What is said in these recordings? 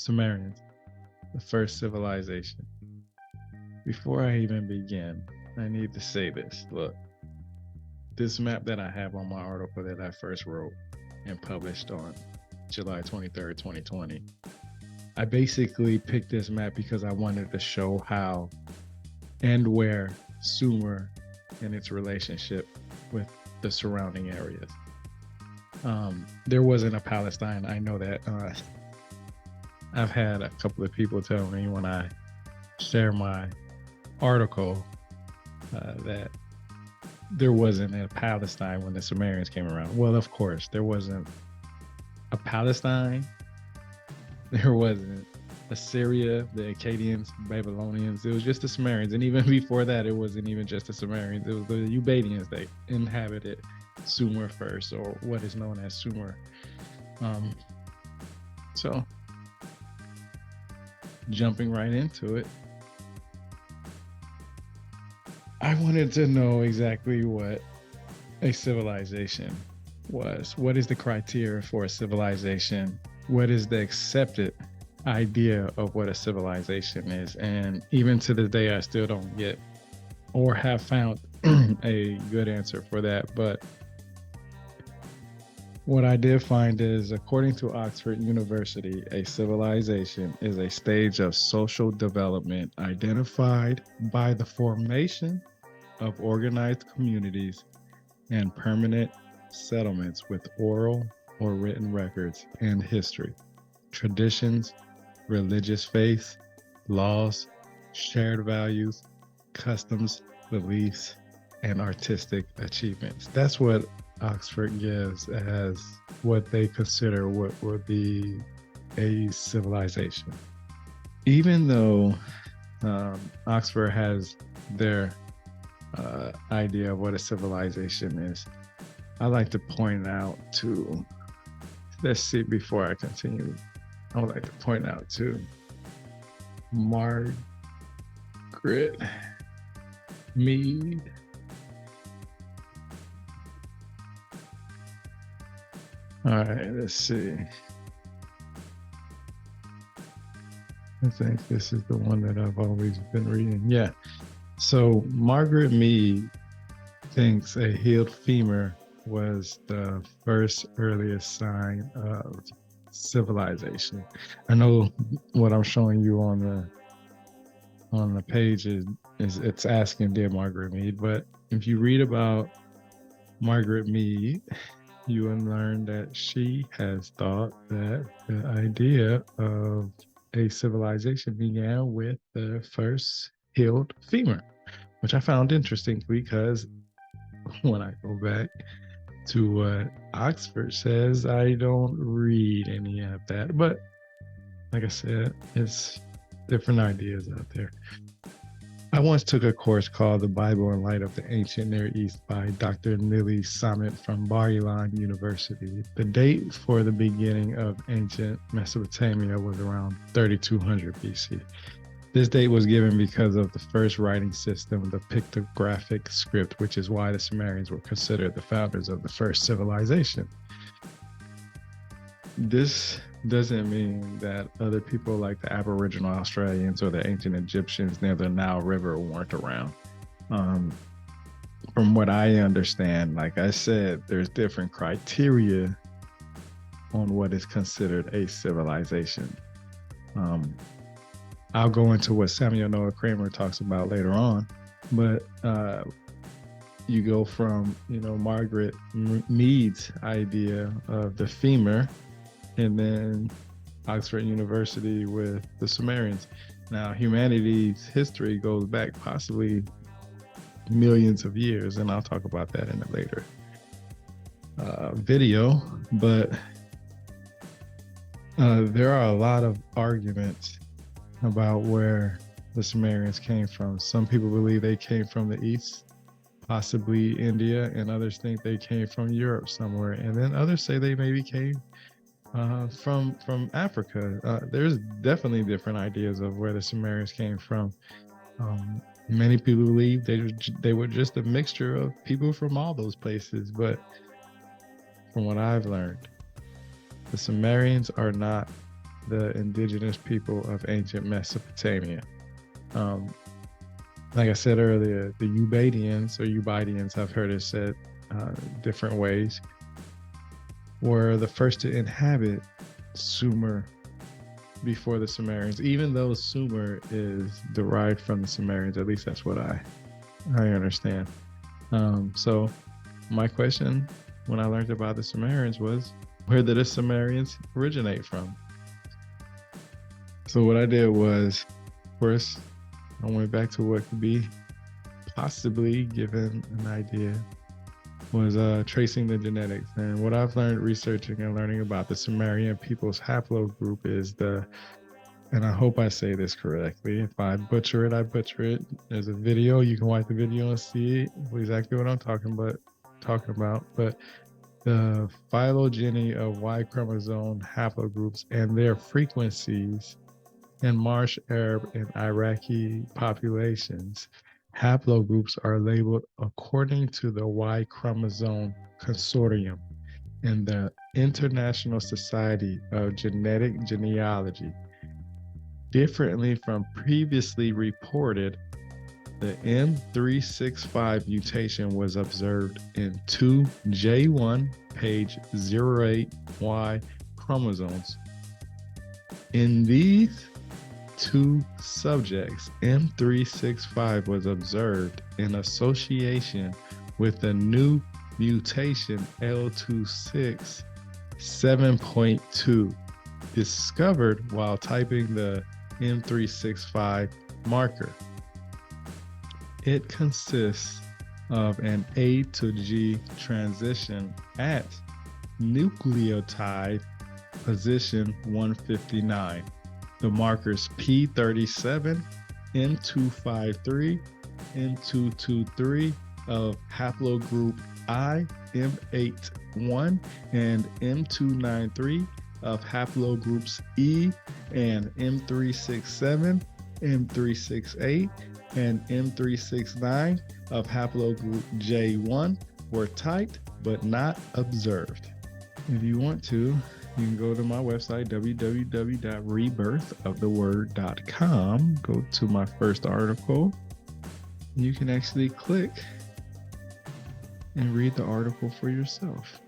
Sumerians, the first civilization. Before I even begin, I need to say this. Look, this map that I have on my article that I first wrote and published on July 23rd, 2020, I basically picked this map because I wanted to show how and where Sumer and its relationship with the surrounding areas. There wasn't a Palestine. I know that. I've had a couple of people tell me when I share my article that there wasn't a Palestine when the Sumerians came around. Well, of course, there wasn't a Palestine. There wasn't Assyria, the Akkadians, Babylonians. It was just the Sumerians. And even before that, it wasn't even just the Sumerians. It was the Ubadians that inhabited Sumer first, or what is known as Sumer. So, jumping right into it, I wanted to know exactly what a civilization was. What is the criteria for a civilization? What is the accepted idea of what a civilization is? And even to this day, I still don't get or have found a good answer for that. But what I did find is, according to Oxford University, a civilization is a stage of social development identified by the formation of organized communities and permanent settlements with oral or written records and history, traditions, religious faith, laws, shared values, customs, beliefs, and artistic achievements. That's what Oxford gives as what they consider what would be a civilization. Even though Oxford has their idea of what a civilization is, I like to point out to, let's see, before I continue, I would like to point out to Margaret Mead. All right, let's see. I think this is the one that I've always been reading. Yeah. So Margaret Mead thinks a healed femur was the first earliest sign of civilization. I know what I'm showing you on the page is it's asking, dear Margaret Mead, but if you read about Margaret Mead, you will learn that she has thought that the idea of a civilization began with the first healed femur, which I found interesting because when I go back to what Oxford says, I don't read any of that. But like I said, it's different ideas out there. I once took a course called The Bible in Light of the Ancient Near East by Dr. Nili Samet from Bar-Ilan University. The date for the beginning of ancient Mesopotamia was around 3200 BC. This date was given because of the first writing system, the pictographic script, which is why the Sumerians were considered the founders of the first civilization. This doesn't mean that other people like the Aboriginal Australians or the ancient Egyptians near the Nile River weren't around. From what I understand, like I said, there's different criteria on what is considered a civilization. I'll go into what Samuel Noah Kramer talks about later on, but you go from, Margaret Mead's idea of the femur, and then Oxford University with the Sumerians. Now, humanity's history goes back possibly millions of years, and I'll talk about that in a later video, but there are a lot of arguments about where the Sumerians came from. Some people believe they came from the east, possibly India, and others think they came from Europe somewhere, and then others say they maybe came from Africa. There's definitely different ideas of where the Sumerians came from. Many people believe they were just a mixture of people from all those places, but from what I've learned, the Sumerians are not the indigenous people of ancient Mesopotamia. Like I said earlier, the Ubaidians or Ubaidians, I've heard it said different ways, were the first to inhabit Sumer before the Sumerians, even though Sumer is derived from the Sumerians. At least that's what I understand. So my question when I learned about the Sumerians was, where did the Sumerians originate from? So what I did was, first, I went back to what could be possibly given an idea, was tracing the genetics. And what I've learned researching and learning about the Sumerian people's haplogroup is and I hope I say this correctly. If I butcher it, I butcher it. There's a video, you can watch the video and see exactly what I'm talking about. But the phylogeny of Y chromosome haplogroups and their frequencies in Marsh, Arab, and Iraqi populations, haplogroups are labeled according to the Y chromosome consortium in the International Society of Genetic Genealogy. Differently from previously reported, the M365 mutation was observed in 2J1 page 08Y chromosomes. In these two subjects, M365 was observed in association with the new mutation L26 7.2, discovered while typing the M365 marker. It consists of an A to G transition at nucleotide position 159. The markers P37, M253, M223 of haplogroup I, M81, and M293 of haplogroups E and M367, M368, and M369 of haplogroup J1 were typed but not observed. If you want to, you can go to my website, www.rebirthoftheword.com. Go to my first article. You can actually click and read the article for yourself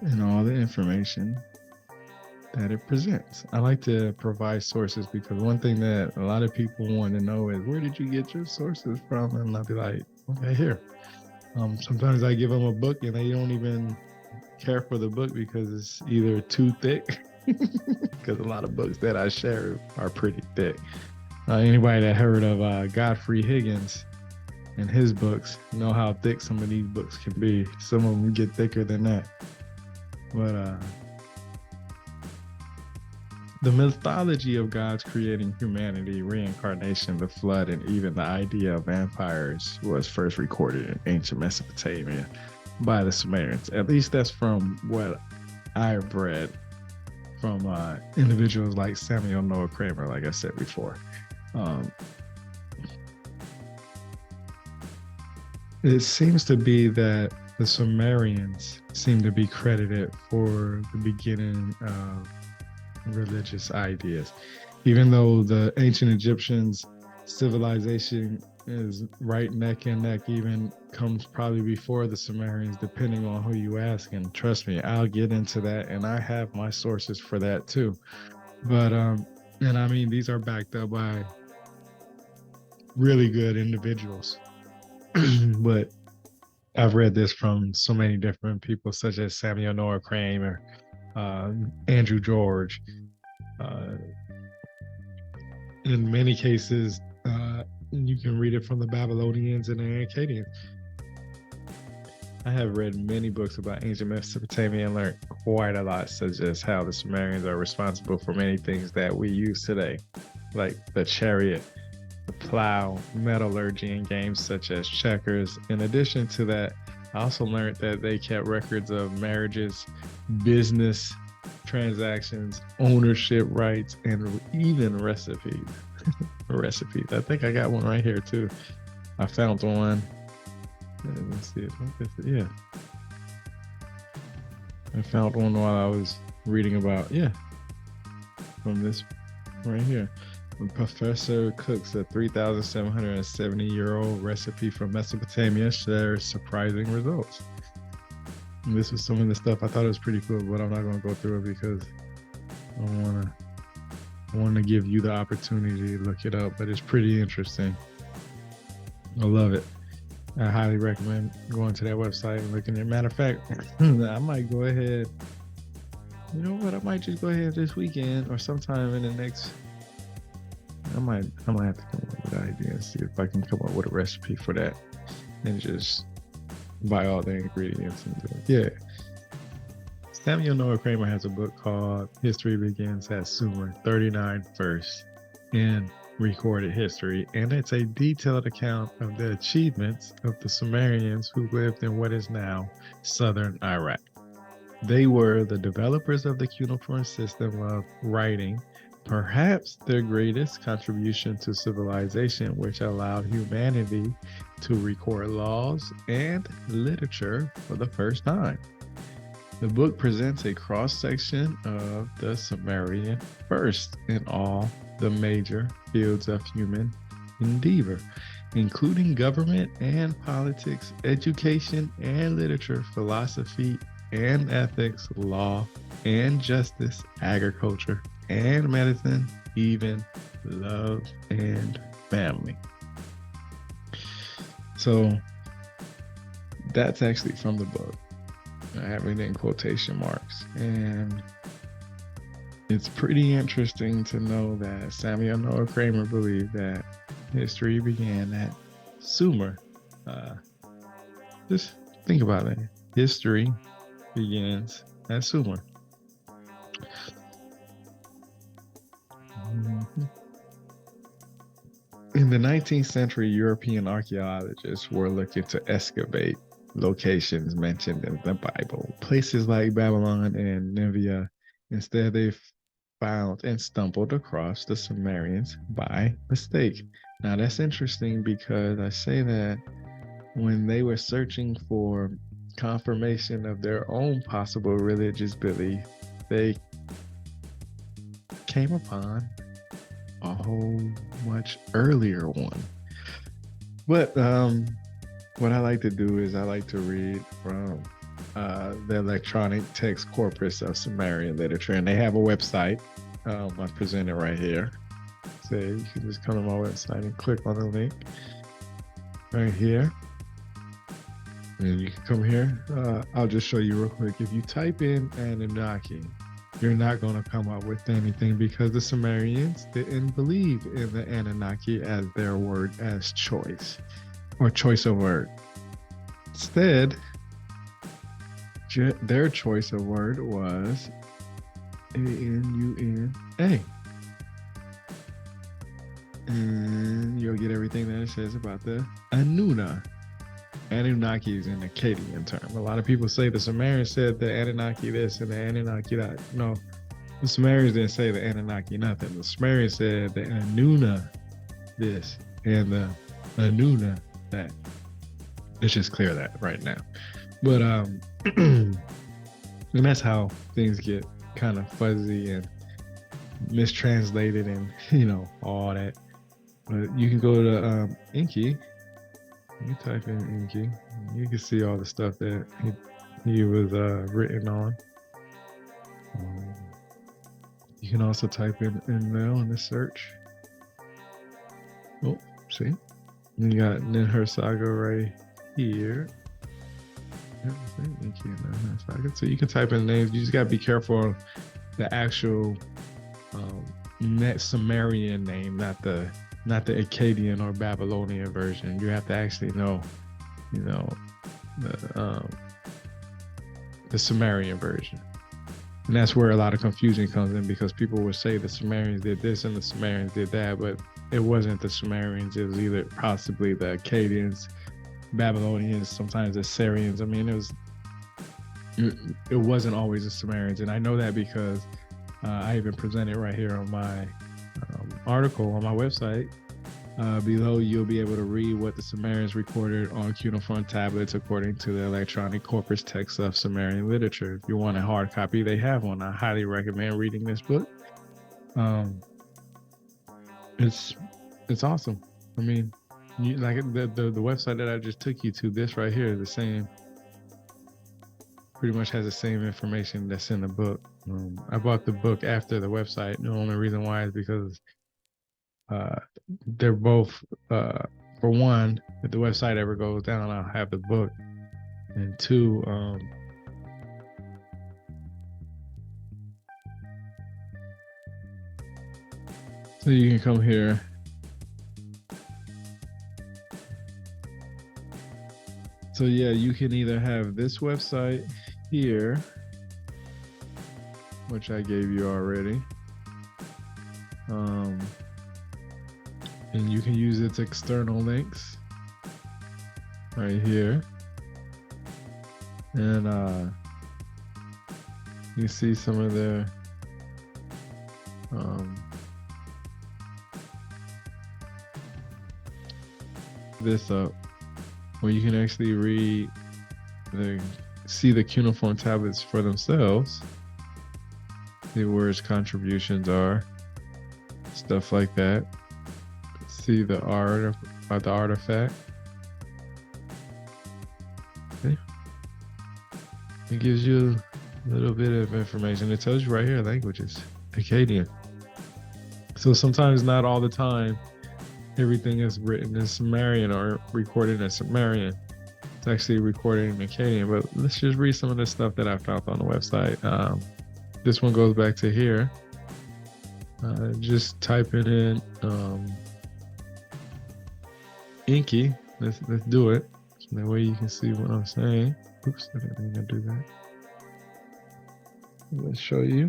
and all the information that it presents. I like to provide sources because one thing that a lot of people want to know is, where did you get your sources from? And I'll be like, okay, here. Sometimes I give them a book and they don't even care for the book because it's either too thick, because a lot of books that I share are pretty thick. Anybody that heard of Godfrey Higgins and his books know how thick some of these books can be. Some of them get thicker than that. But the mythology of God's creating humanity, reincarnation, the flood, and even the idea of vampires was first recorded in ancient Mesopotamia by the Sumerians. At least that's from what I've read from individuals like Samuel Noah Kramer, like I said before. It seems to be that the Sumerians seem to be credited for the beginning of religious ideas, even though the ancient Egyptians' civilization is right neck and neck, even comes probably before the Sumerians, depending on who you ask. And trust me, I'll get into that, and I have my sources for that too. But and I mean, these are backed up by really good individuals. But I've read this from so many different people, such as Samuel Noah Kramer, Andrew George. In many cases, you can read it from the Babylonians and the Akkadians. I have read many books about ancient Mesopotamia and learned quite a lot, such as how the Sumerians are responsible for many things that we use today, like the chariot, the plow, metallurgy, and games such as checkers. In addition to that, I also learned that they kept records of marriages, business transactions, ownership rights, and even recipes. Recipes. I think I got one right here too. I found one. Let's see. Yeah. I found one while I was reading about, from this right here. When Professor cooks a 3,770-year-old recipe from Mesopotamia shares surprising results. And this was some of the stuff I thought it was pretty cool, but I'm not going to go through it because I want to give you the opportunity to look it up. But it's pretty interesting. I love it. I highly recommend going to that website and looking at it. Matter of fact, I might go ahead. You know what? I might just go ahead this weekend or sometime in the next. I might have to come up with an idea and see if I can come up with a recipe for that, and just buy all the ingredients and do it. Yeah. Samuel Noah Kramer has a book called History Begins at Sumer, 39 First in Recorded History, and it's a detailed account of the achievements of the Sumerians who lived in what is now southern Iraq. They were the developers of the cuneiform system of writing, perhaps their greatest contribution to civilization, which allowed humanity to record laws and literature for the first time. The book presents a cross-section of the Sumerian first in all the major fields of human endeavor, including government and politics, education and literature, philosophy and ethics, law and justice, agriculture and medicine, even love and family. So that's actually from the book. I have it in quotation marks. And it's pretty interesting to know that Samuel Noah Kramer believed that history began at Sumer. Just think about it. History begins at Sumer. In the 19th century, European archaeologists were looking to excavate locations mentioned in the Bible, places like Babylon and Nineveh. Instead, they found and stumbled across the Sumerians by mistake. Now, that's interesting because I say that when they were searching for confirmation of their own possible religious belief, they came upon a whole much earlier one. But what I like to do is I like to read from the electronic text corpus of Sumerian literature, and they have a website. I present it right here. So you can just come to my website and click on the link right here. And you can come here. I'll just show you real quick. If you type in Anunnaki, you're not going to come up with anything because the Sumerians didn't believe in the Anunnaki as their word as choice or choice of word. Instead, their choice of word was Anuna. And you'll get everything that it says about the Anuna. Anunnaki is an Akkadian term. A lot of people say the Sumerians said the Anunnaki this and the Anunnaki that. No, the Sumerians didn't say the Anunnaki nothing. The Sumerians said the Anuna this and the Anuna that. Let's just clear that right now. But and that's how things get kind of fuzzy and mistranslated and all that. But you can go to Enki. You type in Enki, you can see all the stuff that he was written on. You can also type in Enlil in the search. Oh, see? You got Ninher Saga right here. Enki and Ninher Saga. So you can type in names. You just got to be careful of the actual Sumerian name, not the Akkadian or Babylonian version. You have to actually know, the Sumerian version. And that's where a lot of confusion comes in because people would say the Sumerians did this and the Sumerians did that, but it wasn't the Sumerians. It was either possibly the Akkadians, Babylonians, sometimes the Assyrians. I mean, it wasn't always the Sumerians. And I know that because I even presented right here on my article on my website. Below, you'll be able to read what the Sumerians recorded on cuneiform tablets according to the electronic corpus text of Sumerian literature. If you want a hard copy, they have one. I highly recommend reading this book. Um, it's it's awesome. I mean, you like the website that I just took you to. This right here is the same. Pretty much has the same information that's in the book. I bought the book after the website. The only reason why is because uh, they're both. For one, if the website ever goes down, I'll have the book, and two, so you can come here. So yeah, you can either have this website here, which I gave you already, and you can use its external links right here, and you see some of their this up, where you can actually see the cuneiform tablets for themselves, see where its contributions are, stuff like that. See the art of the artifact. Okay. It gives you a little bit of information. It tells you right here languages, Akkadian. So sometimes, not all the time, everything is written in Sumerian or recorded in Sumerian. It's actually recorded in Akkadian. But let's just read some of the stuff that I found on the website. This one goes back to here. Just typing in Inky. Let's do it. So that way you can see what I'm saying. Oops, I didn't mean to do that. Let's show you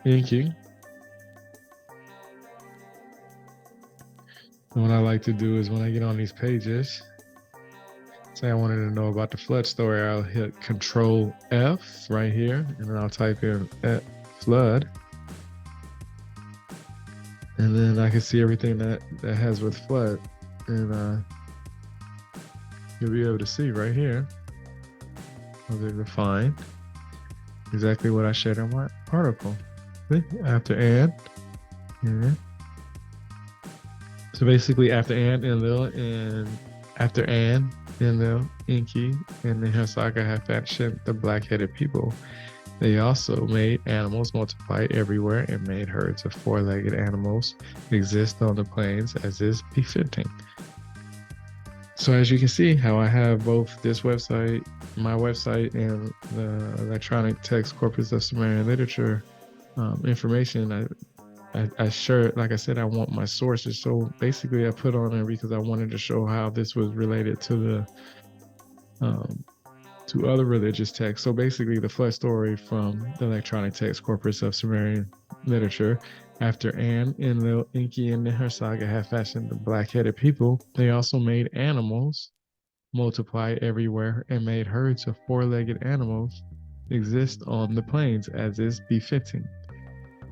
Inky. And what I like to do is when I get on these pages, say I wanted to know about the flood story, I'll hit Control F right here, and then I'll type in flood. And then I can see everything that has with flood. And you'll be able to see right here. I'll be able to find exactly what I shared in my article. See? After and. Yeah. So basically, after Enlil, and after Enlil, Enki, and the Hasaka have fashioned the black-headed people. They also made animals multiply everywhere and made herds of four-legged animals exist on the plains as is befitting. So as you can see, how I have both this website, my website, and the electronic text corpus of Sumerian literature information. I sure, like I said, I want my sources. So basically I put on there because I wanted to show how this was related to to other religious texts. So basically the flood story from the electronic text corpus of Sumerian literature. After Enlil, Enki, and her saga have fashioned the black-headed people, they also made animals multiply everywhere and made herds of four-legged animals exist on the plains as is befitting.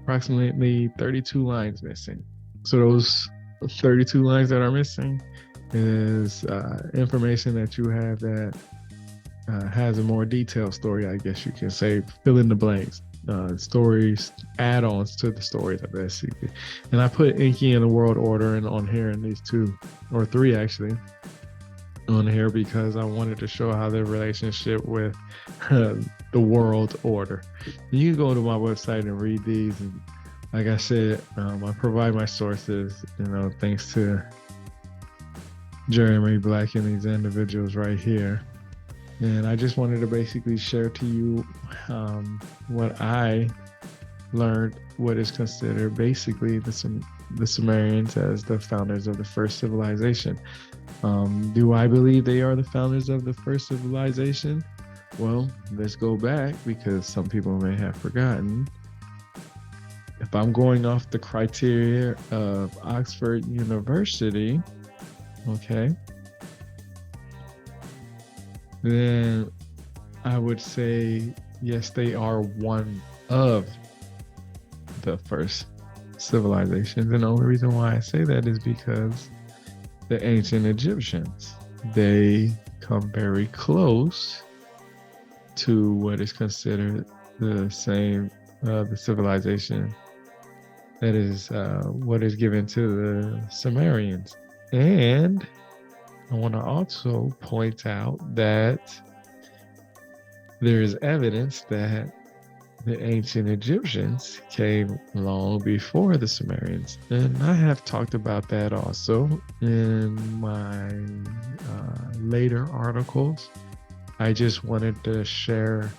Approximately 32 lines missing. So those 32 lines that are missing is information that you have that has a more detailed story, I guess you can say. Fill in the blanks. Stories, add-ons to the stories of SCP. And I put Enki in the world order and on here in these two, or three actually, on here because I wanted to show how their relationship with the world order. You can go to my website and read these, and like I said, I provide my sources, thanks to Jeremy Black and these individuals right here. And I just wanted to basically share to you what I learned, what is considered basically the Sumerians as the founders of the first civilization. Do I believe they are the founders of the first civilization? Well, let's go back because some people may have forgotten. If I'm going off the criteria of Oxford University, okay, then I would say, yes, they are one of the first civilizations. And the only reason why I say that is because the ancient Egyptians, they come very close to what is considered the same, the civilization That is what is given to the Sumerians. And I want to also point out that there is evidence that the ancient Egyptians came long before the Sumerians. And I have talked about that also in my later articles. I just wanted to share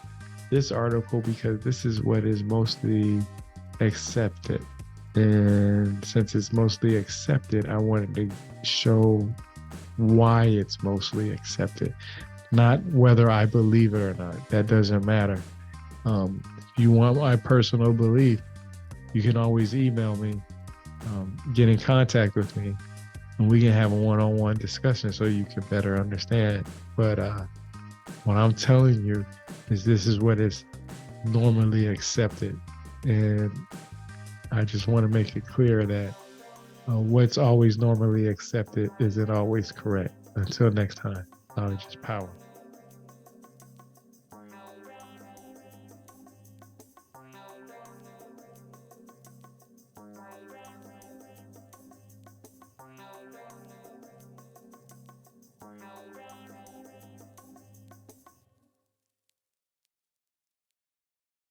this article because this is what is mostly accepted. And since it's mostly accepted, I wanted to show why it's mostly accepted, not whether I believe it or not. That doesn't matter. If you want my personal belief, you can always email me, get in contact with me, and we can have a one-on-one discussion so you can better understand. But what I'm telling you is this is what is normally accepted. And I just want to make it clear that what's always normally accepted isn't always correct. Until next time, knowledge is power.